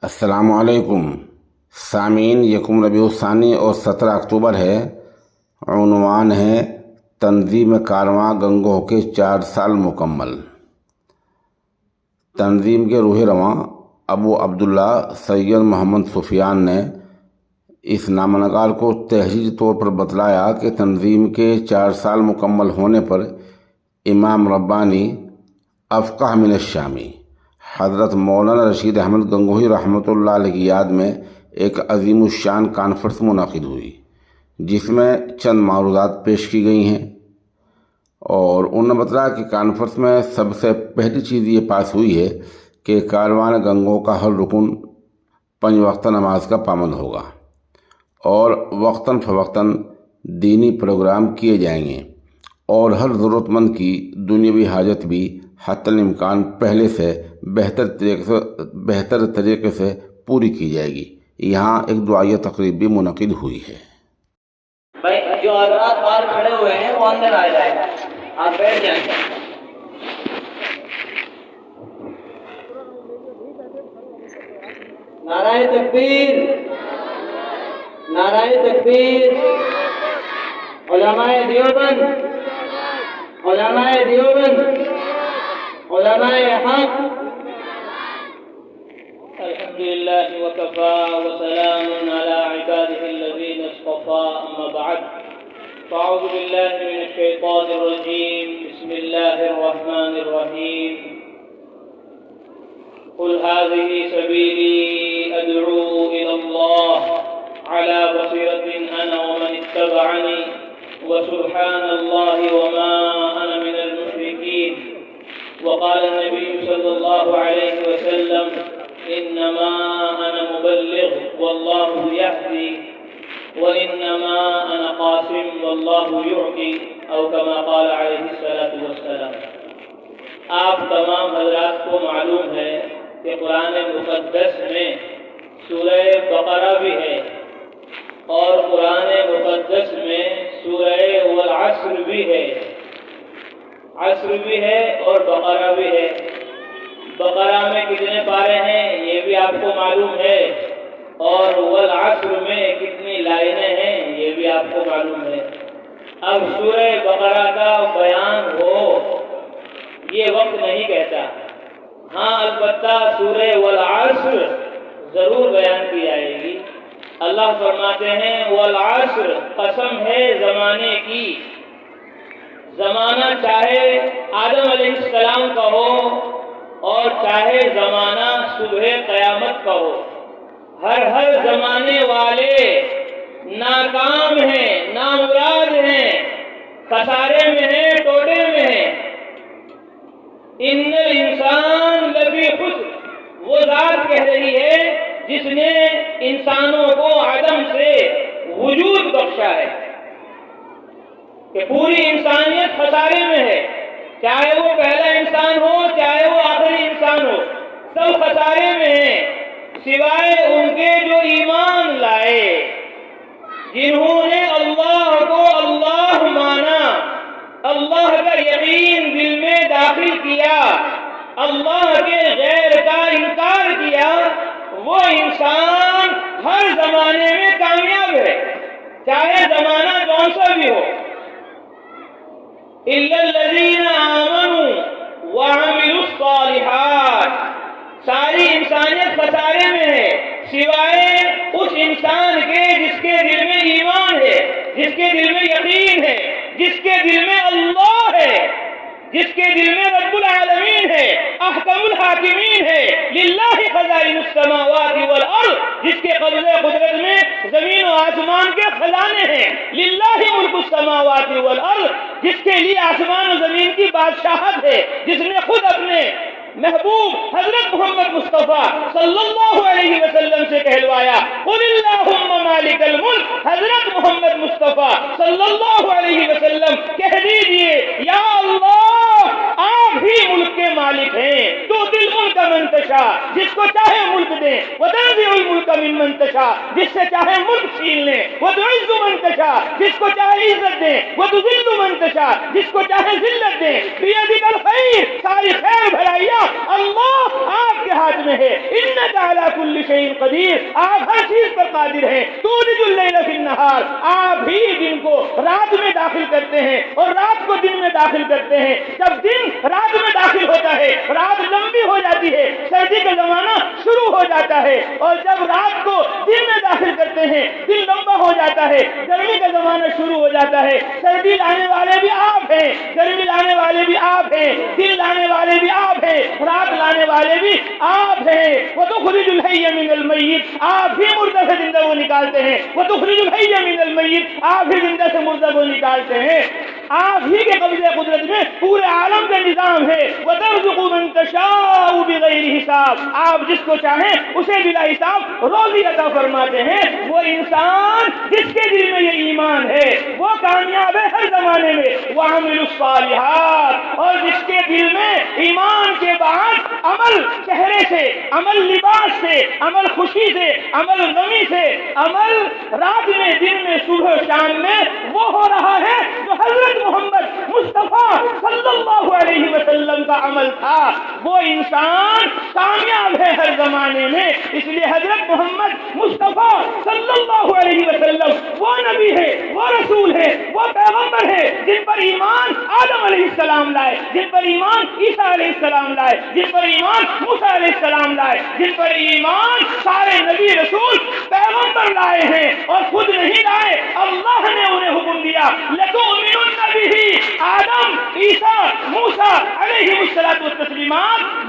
السلام علیکم سامعین، یکم ربیع الثانی اور 17 اکتوبر ہے۔ عنوان ہے تنظیم کارواں گنگو کے 4 سال مکمل۔ تنظیم کے روح رواں ابو عبداللہ سید محمد سفیان نے اس نامہ نگار کو تحریری طور پر بتلایا کہ تنظیم کے 4 سال مکمل ہونے پر امام ربانی افقہ من الشامی حضرت مولانا رشید احمد گنگوہی رحمۃ اللہ علیہ کی یاد میں ایک عظیم الشان کانفرنس منعقد ہوئی، جس میں چند معروضات پیش کی گئی ہیں، اور انہوں نے بتایا کہ کانفرنس میں سب سے پہلی چیز یہ پاس ہوئی ہے کہ کاروان گنگو کا ہر رکن 5 وقتہ نماز کا پابند ہوگا اور وقتاً فوقتاً دینی پروگرام کیے جائیں گے، اور ہر ضرورت مند کی دنیاوی حاجت بھی حتی الامکان پہلے سے بہتر طریقے سے پوری کی جائے گی۔ یہاں ایک دعائیہ تقریب بھی منعقد ہوئی ہے۔ بھائی جو حضرات باہر کھڑے ہوئے ہیں وہ اندر آ جائیں، آپ بیٹھ جائیں۔ نعرہ تکبیر، نعرہ تکبیر۔ علماء دیوبند، علماء دیوبند، علماء حق۔ الحمد لله وكفى وسلام على عباده الذين اصطفى، أما بعد فأعوذ بالله من الشيطان الرجيم، بسم الله الرحمن الرحيم۔ قل هذه سبيلي أدعو إلى الله على بصيرة أنا ومن اتبعني وسبحان الله وما أنا من المشركين۔ وقال النبي صلى الله عليه وسلم إنما أنا مبلغ والله يهدي وإنما أنا قاسم والله يعطي، أو كما قال عليه الصلاة والسلام۔ آپ تمام حضرات کو معلوم ہے کہ قرآن مقدس میں سورہ بقرہ بھی ہے، اور قرآن مقدس میں سورہ والعصر بھی ہے، عصر بھی ہے اور بقرہ بھی ہے۔ بقرہ میں کتنے پارے ہیں یہ بھی آپ کو معلوم ہے، اور والعصر میں کتنی لائنیں ہیں یہ بھی آپ کو معلوم ہے۔ اب سورہ بقرہ کا بیان ہو یہ وقت نہیں کہتا، ہاں البتہ سورہ والعصر ضرور بیان کی جائے گی۔ اللہ فرماتے ہیں والعصر، قسم ہے زمانے کی، زمانہ چاہے آدم علیہ السلام کا ہو اور چاہے زمانہ صبح قیامت کا ہو، ہر زمانے والے ناکام ہیں، نامراد ہیں، خسارے میں ہیں، ٹوٹے میں ہیں۔ ان الانسان لفی خسر، وہ ذات کہہ رہی ہے جس نے انسانوں کو عدم سے وجود بخشا ہے، کہ پوری انسانیت خسارے میں ہے، چاہے وہ پہلا انسان ہو چاہے وہ آخری انسان ہو، سب خسارے میں ہیں، سوائے ان کے جو ایمان لائے، جنہوں نے اللہ کو اللہ مانا، اللہ کا یقین دل میں داخل کیا، اللہ کے غیر کا انکار کیا، وہ انسان ہر زمانے میں کامیاب ہے، چاہے زمانہ کون سا بھی ہو۔ إِلَّا الَّذِينَ آمَنُوا وَعَمِلُوا الصَّالِحَاتِ، ساری انسانیت خسارے میں ہے سوائے اس انسان کے جس کے دل میں ایمان ہے، جس کے دل میں یقین ہے، جس کے دل میں اللہ ہے، جس کے دل میں رب العالمین ہے، احکم الحاکمین ہے، للہ خزائن السماوات والارض، جس کے قبضے قدرت میں زمین و آسمان کے خزانے ہیں، للہ ملک السماوات والارض، جس کے لیے آسمان و زمین کی بادشاہت ہے، جس نے خود اپنے محبوب حضرت محمد مصطفیٰ صلی اللہ علیہ وسلم سے کہلوایا، قل اللہم مالک الملک، حضرت محمد مصطفیٰ صلی اللہ علیہ وسلم کہہ دیجئے یا اللہ آپ ہی ملک کے مالک ہیں، تو دل ملک من تشاء، جس کو چاہے ملک دیں، وتنزع الملک ممن تشاء، جس سے چاہے ملک چھین لیں، وتعز من تشاء، جس کو چاہے عزت دیں، وتذل من تشاء، جس کو چاہے ذلت دیں، بیدک الخیر، ساری خیر بھلائیاں اللہ آپ کے ہاتھ میں ہے، انک علی کل شیء قدیر، آپ ہر چیز پر قادر ہیں۔ تولج اللیل فی النہار، آپ ہی دن کو رات میں داخل کرتے ہیں اور رات کو دن میں داخل کرتے ہیں۔ جب دن رات میں داخل ہوتا ہے رات لمبی ہو جاتی ہے، سردی کا زمانہ شروع ہو جاتا ہے، اور جب رات کو دن میں داخل کرتے ہیں دن لمبا ہو جاتا ہے، گرمی کا زمانہ شروع ہو جاتا ہے۔ سردی لانے والے بھی آپ ہیں، گرمی لانے والے بھی آپ ہیں، دن لانے والے بھی آپ ہیں، رات لانے والے بھی آپ ہیں۔ وَتُخْرِجُ الْحَيَّ مِنَ الْمَيِّتِ، آپ ہی مردہ سے زندہ کو نکالتے ہیں۔ وَتُخْرِجُ الْحَيَّ مِنَ الْمَيِّتِ، آپ ہی زندہ سے مردہ کو نکالتے ہیں۔ آپ ہی کے قبضہ قدرت میں پورے عالم کا نظام ہے۔ وَتَرْزُقُ مَن تَشَاءُ بِغَيْرِ حساب، آپ جس کو چاہیں اسے بلا حساب روزی عطا فرماتے ہیں۔ وہ انسان جس کے دل میں یہ ایمان ہے وہ کامیاب ہے ہر زمانے میں۔ وَعَمِلُوا الصَّالِحَاتِ، اور جس کے دل میں ایمان کے بعد عمل چہرے سے، عمل لباس سے، عمل خوشی سے، عمل غمی سے، عمل رات میں دن میں صبح شام میں وہ ہو رہا ہے جو حضرت محمد مصطفیٰ صلی اللہ علیہ وسلم کا عمل تھا، وہ انسان کامیاب ہے ہر زمانے میں۔ اس لیے حضرت محمد مصطفیٰ صلی اللہ علیہ وسلم وہ نبی ہے، وہ رسول ہے، وہ پیغمبر ہے جن پر ایمان آدم علیہ السلام لائے، جن پر ایمان عیسیٰ علیہ السلام لائے، جن پر ایمان موسیٰ علیہ السلام لائے، جن پر ایمان سارے نبی رسول پیغمبر لائے ہیں، اور خود نہیں لائے، اللہ نے انہیں حکم دیا لَتُؤْمِنُنَّ بِهِ، آدم، عیسیٰ، موسیٰ علیہ السلام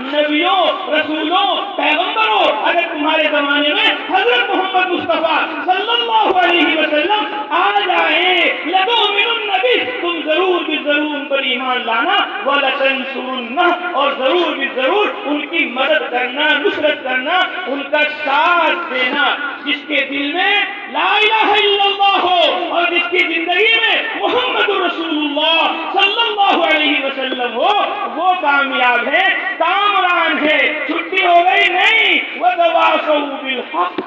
نبیوں، رسولوں، پیغمبروں، اگر تمہارے زمانے میں حضرت محمد مصطفیٰ صلی اللہ علیہ وسلم آ جائیں لَتُؤْمِنُنَّ بِهِ، تم ضرور بھی ضرور ان پر ایمان لانا، وَلَتَنْصُرُنَّهُ، اور ضرور بھی ضرور ان کی مدد کرنا، نصرت کرنا، ان کا ساتھ دینا۔ جس کے دل میں لا الہ الا اللہ ہو اور جس کی زندگی میں محمد رسول اللہ صلی اللہ علیہ وسلم ہو، وہ کامیاب ہے، کامران ہے۔ چھٹی ہو گئی نہیں، وَتَوَاصَوْا بِالْحَقِّ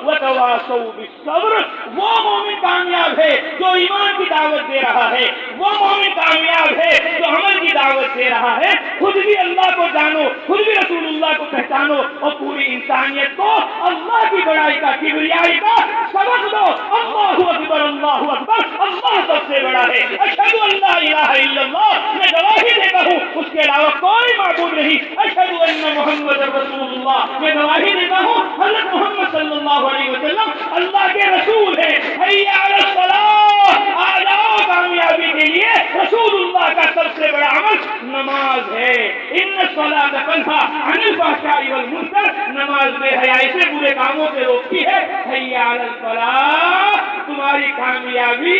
وَتَوَاصَوْا بِالصَّبْرِ، وہ مومن کامیاب ہے جو ایمان کی دعوت دے رہا ہے، وہ مومن کامیاب ہے جو عمل کی دعوت دے رہا ہے۔ خود بھی اللہ کو جانو، خود بھی رسول اللہ کو پہچانو، اور پوری انسانیت کو اللہ کی بڑائی کا، کبریائی کا سبق دو۔ اللہ اکبر، اللہ اکبر، اللہ سب سے بڑا ہے۔ اشہد ان لا الہ الا اللہ، میں گواہی دیتا ہوں اس کے علاوہ کوئی معبود نہیں۔ اشہد ان محمد رسول اللہ، میں گواہی دیتا ہوں حضرت محمد صلی اللہ علیہ وسلم اللہ کے رسول ہیں۔ حی علی الصلاۃ، آ جاؤ کامیابی کے لیے۔ رسول اللہ کا سب سے بڑا عمل نماز ہے۔ ان الصلاۃ تنہی عن الفحشاء والمنکر، نماز بے حیائی سے، برے کاموں سے روکتی ہے۔ حی علی الفلاح، تمہاری کامیابی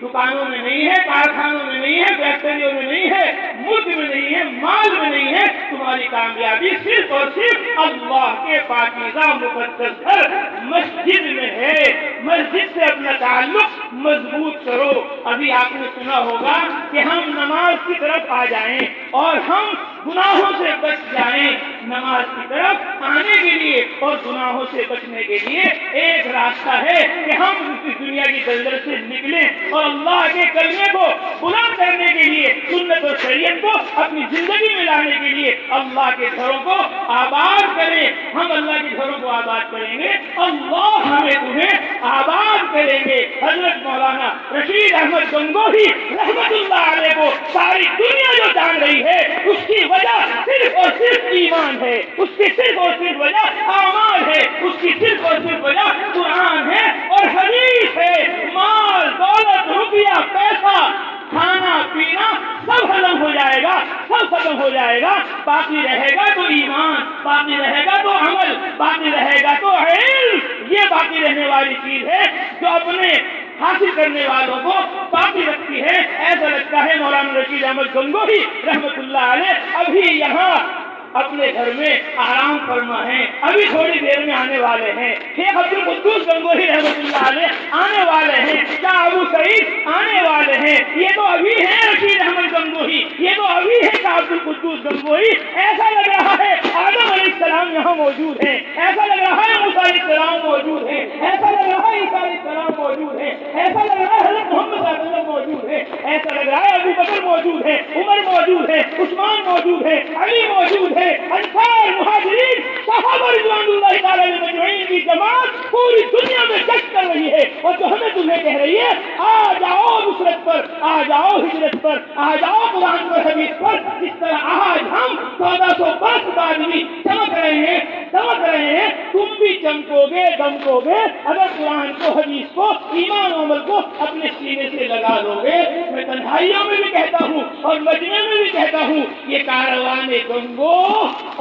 دکانوں میں نہیں ہے، کارخانوں میں نہیں ہے، فیکٹریوں میں نہیں ہے، ملک میں نہیں ہے، مال میں نہیں ہے، تمہاری کامیابی صرف اور صرف اللہ کے پاکیزہ مقدس گھر مسجد میں ہے۔ مسجد سے اپنا تعلق مضبوط کرو۔ ابھی آپ نے سنا ہوگا کہ ہم نماز کی طرف آ جائیں اور ہم گناہوں سے بچ جائیں۔ نماز کی طرف آنے کے لیے اور گناہوں سے بچنے کے لیے ایک راستہ ہے کہ ہم اس دنیا کی دلدل سے نکلیں اور اللہ کے کلمے کو بلند کرنے کے لیے، سنت اور شریعت کو اپنی زندگی میں لانے کے لیے اللہ کے گھروں کو آباد کریں۔ ہم اللہ کے گھروں کو آباد کریں گے، اللہ ہمیں تمہیں آباد کریں گے۔ حضرت مولانا رشید احمد گنگوہی رحمت اللہ علیہ کو ساری دنیا جو جان رہی ہے، اس کی وجہ صرف اور صرف ایمان ہے، اس کی صرف اور صرف وجہ اعمال ہے، اس کی صرف اور صرف وجہ قرآن ہے اور حدیث ہے۔ مال، دولت، روپیہ، پیسہ، کھانا پینا سب ختم ہو جائے گا، سب ختم ہو جائے گا، باقی رہے گا تو ایمان، باقی رہے گا تو عمل، باقی رہے گا تو علم۔ یہ باقی رہنے والی چیز ہے جو اپنے حاصل کرنے والوں کو باقی رکھتی ہے۔ ایسا لگتا ہے مولانا رشید احمد گنگوہی رحمت اللہ علیہ ابھی یہاں اپنے گھر میں آرام فرما ہیں، ابھی تھوڑی دیر میں آنے والے ہیں۔ شیخ عبد القدوس گنگوہی رحمت اللہ علیہ آنے والے ہیں، شاہ ابو سعید آنے والے ہیں۔ یہ تو ابھی ہے رشید احمد گنگوہی، یہ تو ابھی ہے شاہ عبد القدوس گنگوہی۔ ایسا لگ رہا ہے آدم علیہ السلام یہاں موجود ہیں، ایسا لگ رہا ہے موسیٰ علیہ السلام موجود ہیں، ایسا لگ رہا ہے عیسیٰ علیہ السلام موجود ہیں، ایسا لگ رہا ہے حضرت محمد صلی اللہ علیہ وسلم موجود ہیں، ایسا لگ رہا ہے ابو بکر موجود ہے، عمر موجود ہے، عثمان موجود ہے، علی موجود ہے، انصار، مہاجرین، صحابہ رضوان اللہ تعالی علیہم پوری دنیا میں جشن کر رہی ہے، اور جو ہمیں تمہیں کہہ رہی ہے آ جاؤ نصرت پر، آ جاؤ ہجرت پر، آ جاؤ قرآن پر، حدیث پر، جس طرح آج ہم 1400 برس بعد بھی چمک رہے ہیں، تم بھی چمکو گے، دمکو گے اگر قرآن کو، حدیث کو، ایمان و عمل کو اپنے سینے سے لگا لو گے۔ میں تنہائیوں میں بھی کہتا ہوں اور مجمع میں بھی کہتا ہوں، یہ کاروان گنگو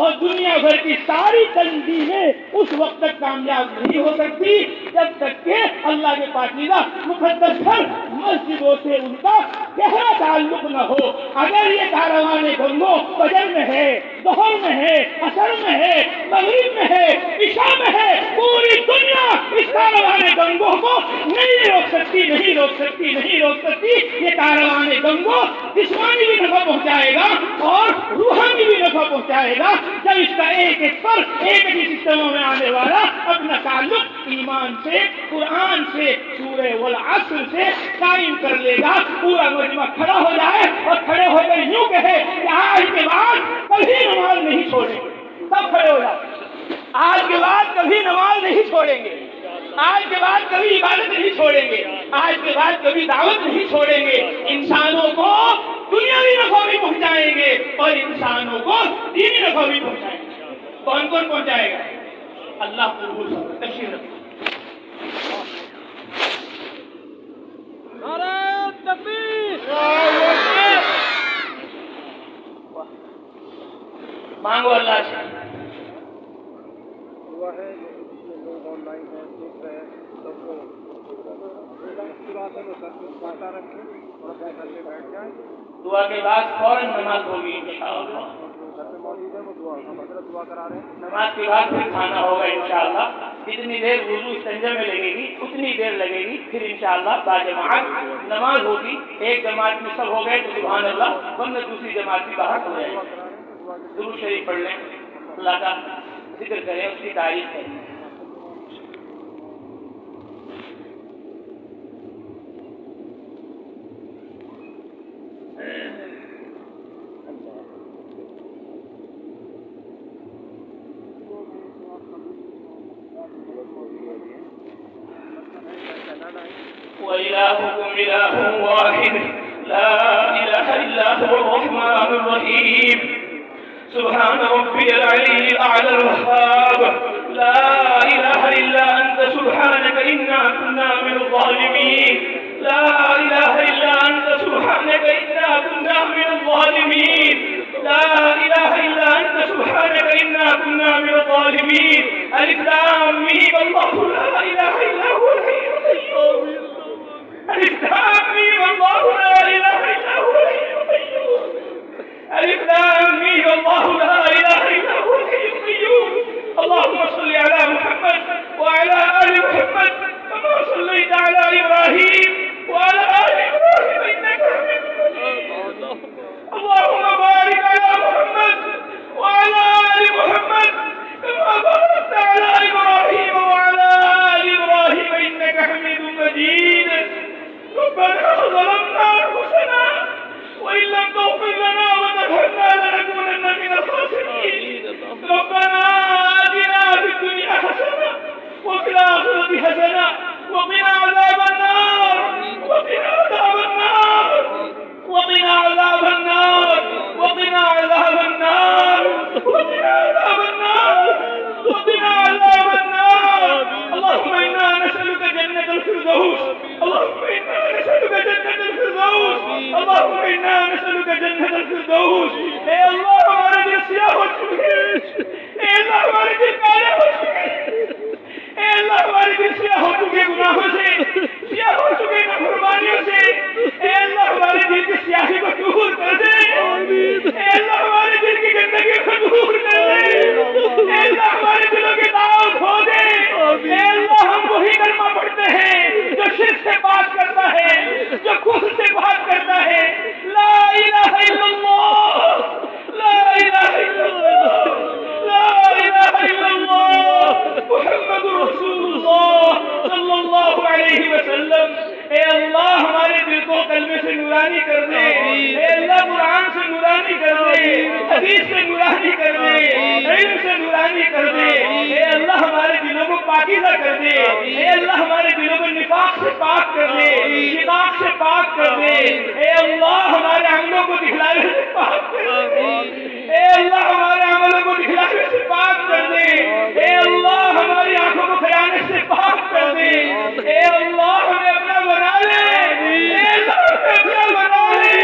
اور دنیا بھر کی ساری تنظیمیں اس وقت تک کامیاب نہیں ہو سکتی جب تک کہ اللہ کے پاکیزہ مقدس گھر مسجدوں سے ان کا گہرا تعلق نہ ہو۔ اگر یہ کاروان گنگو فجر میں ہے، ظہر میں ہے، عصر میں ہے، مغرب میں ہے، عشاء میں ہے، پوری دنیا اس کاروان گنگو کو نہیں روک سکتی، نہیں روک سکتی، نہیں روک سکتی۔ یہ کاروان گنگو جسمانی بھی نفع پہنچائے گا اور روحانی بھی نفع پہنچائے گا جب اس کا ایک ایک پر ایک ہی سسٹموں میں آنے والا اپنا تعلق ایمان سے، قرآن سے، سورہ والعصر سے قائم کر لے گا۔ پورا مجمع کھڑا ہو جائے اور کھڑے ہو کر یوں کہے کہ آج کے بعد کبھی نماز نہیں چھوڑیں گے، سب کھڑے ہو جائے، آج کے بعد کبھی نماز نہیں چھوڑیں گے، آج کے بعد کبھی عبادت نہیں چھوڑیں گے، آج کے بعد کبھی دعوت نہیں چھوڑیں گے، انسانوں کو دنیاوی نفع بھی پہنچائیں گے اور انسانوں کو دینی نفع بھی پہنچائیں گے۔ کون کون پہنچائے گا؟ اللہ قبول کرے۔ تشریف رکھیں۔ نعرہ تکبیر! مانگو اللہ سے۔ دعا ہے جو لوگ آن لائن ہیں، دیکھ رہے ہیں، سب کو پاتا رکھیں اور اپنے گھر میں بیٹھ جائیں۔ دعا کے بعد فوراً نماز ہوگی انشاءاللہ۔ گھر میں موجود ہے وہ دعا، ہم حضرت دعا کرا رہے ہیں۔ نماز کے بعد پھر کھانا ہوگا انشاءاللہ۔ جتنی دیر وضو استنجا میں لگے گی اتنی دیر لگے گی، پھر انشاءاللہ باجماعت نماز ہوگی۔ ایک جماعت میں سب ہو گئے تو سبحان اللہ، ورنہ دوسری جماعت بھی باہر ہو جائے گی۔ درود شریف پڑھ لیں، اللہ کا ذکر کریں، اس کی تعریف کریں۔ وإلهكم إله واحد لا إله إلا هو الرحمن الرحيم سبحان ربي العلي الأعلى الوهاب لا إله إلا أنت سبحانك إنا كنا من الظالمين لا إله إلا أنت سبحانك إنا كنا من الظالمين لا إله إلا أنت سبحانك إنا كنا من الظالمين ألف لام ميم الله لا إله إلا هو الحي القيوم ألف لام ميم الله لا إله إلا هو الحي القيوم ألف لام ميم الله لا إله إلا هو الحي القيوم اللهم صل على محمد وعلى آل محمد كما صليت على إبراهيم وعلى آل إبراهيم إنك حميد مجيد اللهم بارك على محمد وعلى آل محمد كما باركت على إبراهيم وعلى آل إبراهيم إنك حميد مجيد ربنا ظلمنا أنفسنا وإن لم تغفر لنا وترحمنا لنكونن من الخاسرين ربنا آتنا في الدنيا حسنة وفي الآخرة حسنة وقنا عذاب النار وقنا عذاب النار وقنا عذاب النار وقنا عذاب النار وقنا عذاب النار وقنا عذاب النار اللهم إنا نسألك جنة الفردوس اللهم إنا نسألك جنة الفردوس اللهم إنا نسألك جنة الفردوس اے اللہ ہمارے دل سیاہ ہو چکے اے اللہ ہمارے دل کالے ہو چکے اے اللہ ہمارے دل سیاہ ہو چکے گناہوں سے سیاہ ہو چکے نافرمانیوں سے اے اللہ ہمارے دل کی سیاہی کو دور کر دے اے اللہ ہمارے دل کی گندگی کو دور کر دے اے اللہ ہمارے دلوں کے داغ کھو دے اے اللہ ہم وہی کلمہ پڑھتے ہیں جو شرک سے بات کرتا ہے جو کفر سے بات کرتا ہے لا الہ الا اللہ لا الہ الا اللہ لا الہ الا اللہ محمد رسول اللہ صلی اللہ علیہ وسلم اے اللہ ہمارے دل کو کلمے سے نورانی کر دے اے اللہ قرآن سے نورانی کر دے حدیث سے نورانی کر دے علم سے نورانی کر دے اے اللہ ہمارے دلوں کو پاکیزہ کر دے، اے اللہ ہمارے دلوں میں نفاق سے پاک کر دے، شقاق سے پاک کر دے، اے اللہ ہمارے عملوں کو دکھلاوے سے پاک کر دے، اے اللہ ہمارے عملوں کو دکھلاوے سے پاک کر دے، اے اللہ ہماری آنکھوں کو خیانت سے پاک کر دے، اے اللہ ہمیں اپنا بنا لے، اے اللہ ہمیں اپنا بنا لے،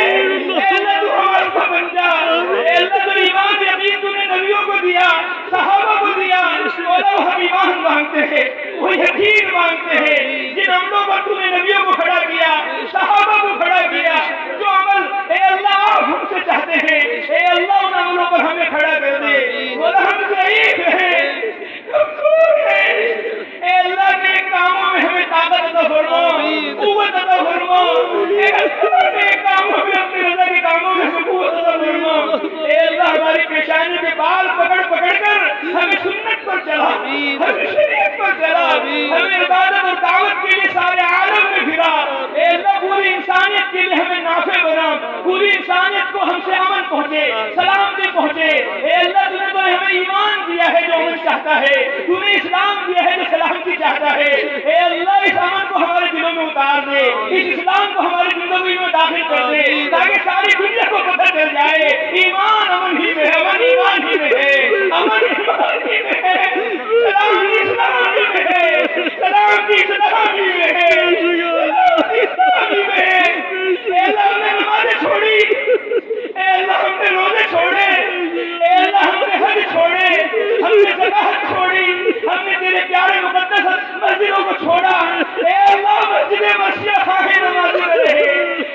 اے اللہ تو ہمارا بن جا، اے اللہ تو ایمان یقین تو نے نبیوں کو دیا، صحابہ کو دیا، مولا ہم ایمان مانگتے ہیں، وہ یقین مانگتے ہیں، جن عملوں پر تو نے نبیوں کو کھڑا کیا، صحابہ کو کھڑا کیا، جو عمل اے اللہ آپ ہم سے چاہتے ہیں، اے اللہ ان عملوں پر ہمیں کھڑا کر دے، مولا ہم ضعیف ہیں، کمزور ہیں، اے اللہ کے کاموں میں ہمیں طاقت عطا فرما، قوت عطا فرما، اے اللہ کے کاموں میں اپنی رضا کے کاموں میں ہمیں قوت عطا فرما، اے اللہ ہماری پیشانی کے بال پکڑ پکڑ کر ہمیں سنت پر چلا، ہمیں شریعت پر چلا، ہمیں عبادت اور دعوت کے لیے سارے عالم میں پھرا، اے اللہ پوری انسانیت کے لیے ہمیں نافع بنا، پوری انسانیت کو ہم سے امن پہنچے، سلامتی پہنچے، اے اللہ تو نے ہمیں ایمان دیا ہے جو امن چاہتا ہے، تو نے اسلام دیا ہے جو سلامتی چاہتا ہے، اے اللہ اس امن کو ہمارے دلوں میں اتار دے، اس اسلام کو ہماری زندگی میں داخل کر دے، تاکہ ساری دنیا کو پتہ چل جائے ایمان امن ہی میں ہے، امن ایمان ہی میں ہے، امن ایمان ہی میں ہے، سلامتی اسلام ہی میں ہے، سلامتی اسلام ہی میں ہے، سلامتی اسلام ہی میں ہے، اے اللہ ہم نے نمازیں چھوڑی، اے اللہ ہم نے روزے چھوڑے، اے اللہ ہم نے حج چھوڑے، ہم نے زکات چھوڑی، ہم نے تیرے پیارے مقدس مسجدوں کو چھوڑا، اے اللہ مسجد مسجد خواہی نمازی رہے،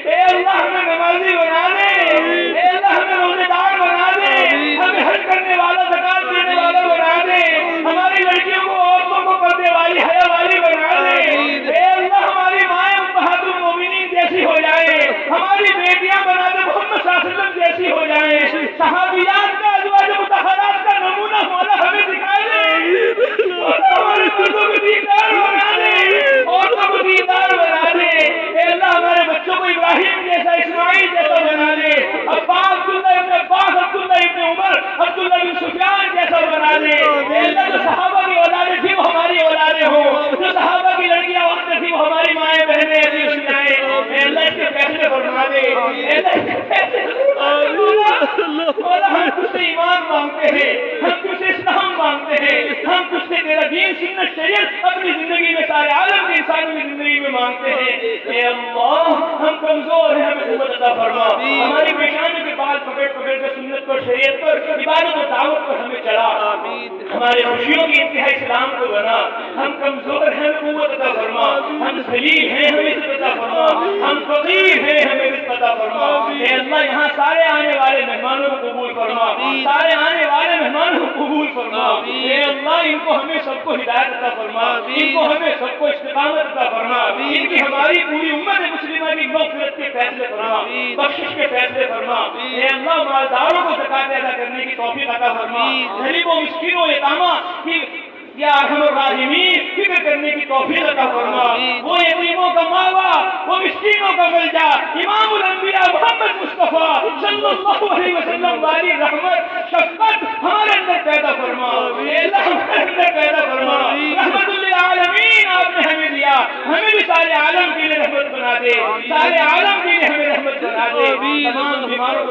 اے اللہ ہمیں نمازی بنا دے، اے اللہ ہمیں روزے دار بنا دے، ہمیں حج کرنے والا زکات دینے والا بنا دے، ہماری لڑکیوں کو عورتوں کو پردے والی حیا والی بنا دے، اے اللہ ہماری مائیں امہات المومنین جیسی ہو جائے، ہماری بیٹیاں بنا دے محمد صلی اللہ علیہ وسلم جیسی ہو جائیں، صحابیات کا ازواج مطہرات کا نمونہ مولا ہمیں دکھا دے، مولا ہمارے مردوں کو دیندار بنا دے، عورتوں کو دیندار بنا دے، اے اللہ ہمارے بچوں کو ابراہیم جیسا اسماعیل جیسا بنا دے، عباس عبداللہ ابن عباس عبداللہ ابن عمر عبداللہ بن سفیان جیسا بنا دے، اے اللہ جو صحابہ کی اولادیں تھی وہ ہماری اولادیں ہوں، جو صحابہ کی لڑکیاں عورتیں تھی وہ ہماری مائیں بہنیں ایسی ہو جائیں، اے اللہ اس کے فیصلے فرما دے، اے اللہ اس کے فیصلے مولا ہم تجھ سے ایمان مانگتے ہیں، ہم تجھ سے اسلام مانگتے ہیں، ہم تجھ سے تیرا دین سنت شریعت اپنی زندگی میں سارے عالم کے انسانوں کی زندگی میں مانگتے ہیں، اے اللہ ہم کمزور ہیں، ہمیں قوت عطا فرما، ہماری پیشانی کے بال پکڑ پکڑ کر سنت پر شریعت پر عبادت و دعوت پر ہمیں چلا، ہمارے خوشیوں کی انتہا اسلام کو بنا، ہم کمزور ہیں ہمیں قوت عطا فرما، ہم ذلیل ہیں ہمیں عزت عطا فرما، ہم فقیر ہیں ہمیں عزت عطا فرما، اے اللہ یہاں سارے آنے والے مہمانوں کو قبول فرما، سارے آنے والے مہمانوں کو قبول فرما، اے اللہ ان کو ہمیں سب کو ہدایت عطا فرما، ان کو ہمیں سب کو استقامت عطا فرما، ان کی ہماری پوری امت مسلمہ کی مغفرت کے فیصلے فرما، بخشش کے فیصلے فرما، اے اللہ مالداروں کو زکات ادا کرنے کی توفیق عطا فرما، غریبوں مسکینوں یتیموں کی یا ارحم الراحمین فکر کرنے کی توفیق عطا فرما، وہ یتیموں کا ماوا، وہ مسکینوں کا ملجا، امام الانبیاء محمد مصطفیٰ صلی اللہ علیہ وسلم والی رحمت شفقت ہمارے اندر پیدا فرما، اے اللہ ہمارے اندر پیدا فرما، رحمت للعالمین آپ نے ہمیں دیا، ہمیں بھی سارے عالم کے لیے رحمت بنا دے، سارے عالم کے لیے ہمیں رحمت بنا دے، تمام بیماروں